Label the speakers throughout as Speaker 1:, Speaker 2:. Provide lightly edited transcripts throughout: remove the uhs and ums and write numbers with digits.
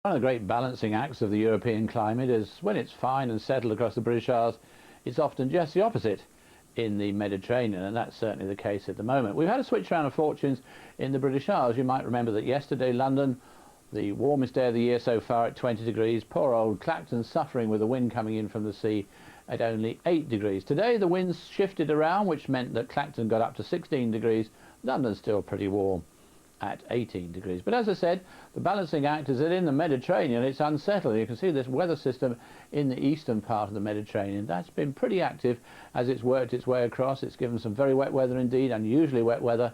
Speaker 1: One of the great balancing acts of the European climate is when it's fine and settled across the British Isles, it's often just the opposite in the Mediterranean, and that's certainly the case at the moment. We've had a switch around of fortunes in the British Isles. You might remember that yesterday London, the warmest day of the year so far at 20 degrees. Poor old Clacton suffering with the wind coming in from the sea at only 8 degrees. Today the winds shifted around, which meant that Clacton got up to 16 degrees. London's still pretty warm at 18 degrees. But as I said, the balancing act is that in the Mediterranean it's unsettled. You can see this weather system in the eastern part of the Mediterranean. That's been pretty active as it's worked its way across. It's given some very wet weather indeed, unusually wet weather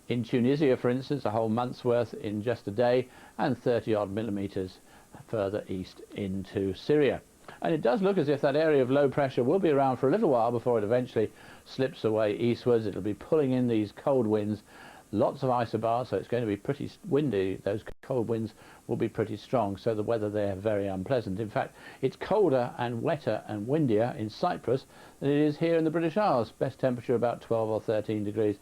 Speaker 1: in Tunisia, for instance, a whole month's worth in just a day, and 30-odd millimetres further east into Syria. And it does look as if that area of low pressure will be around for a little while before it eventually slips away eastwards. It'll be pulling in these cold winds, lots of isobars, so it's going to be pretty windy. Those cold winds will be pretty strong, so the weather there very unpleasant. In fact, it's colder and wetter and windier in Cyprus than it is here in the British Isles. Best temperature about 12 or 13 degrees,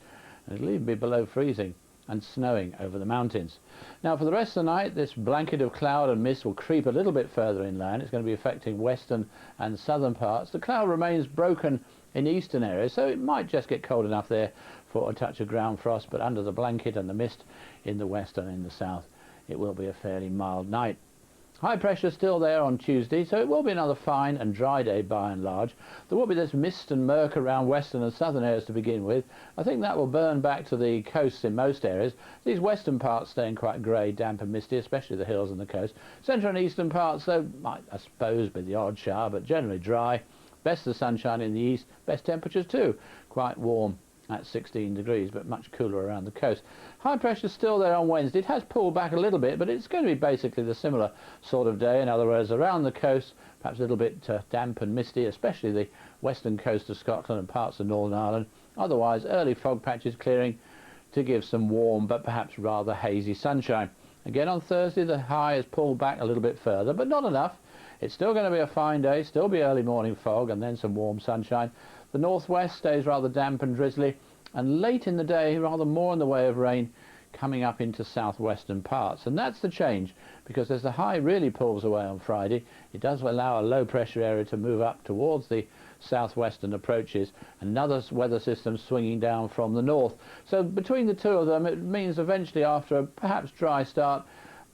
Speaker 1: and it'll even be below freezing and snowing over the mountains. Now for the rest of the night, this blanket of cloud and mist will creep a little bit further inland. It's going to be affecting western and southern parts. The cloud remains broken in eastern areas, so it might just get cold enough there for a touch of ground frost, but under the blanket and the mist in the west and in the south, it will be a fairly mild night. High pressure still there on Tuesday, so it will be another fine and dry day by and large. There will be this mist and murk around western and southern areas to begin with. I think that will burn back to the coasts in most areas. These western parts staying quite grey, damp and misty, especially the hills and the coast. Central and eastern parts, though, might, I suppose, be the odd shower, but generally dry. Best of sunshine in the east, best temperatures too. Quite warm at 16 degrees, but much cooler around the coast. High pressure still there on Wednesday. It has pulled back a little bit, but it's going to be basically the similar sort of day. In other words, around the coast, perhaps a little bit damp and misty, especially the western coast of Scotland and parts of Northern Ireland. Otherwise, early fog patches clearing to give some warm but perhaps rather hazy sunshine. Again on Thursday, the high has pulled back a little bit further, but not enough. It's still going to be a fine day, still be early morning fog and then some warm sunshine. The northwest stays rather damp and drizzly, and late in the day rather more in the way of rain coming up into southwestern parts. And that's the change, because as the high really pulls away on Friday, it does allow a low pressure area to move up towards the southwestern approaches, another weather system swinging down from the north. So between the two of them, it means eventually, after a perhaps dry start,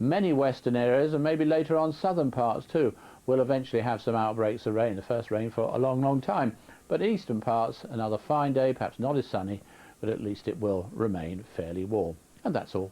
Speaker 1: many western areas and maybe later on southern parts too will eventually have some outbreaks of rain, the first rain for a long, long time. But eastern parts, another fine day, perhaps not as sunny, but at least it will remain fairly warm. And that's all.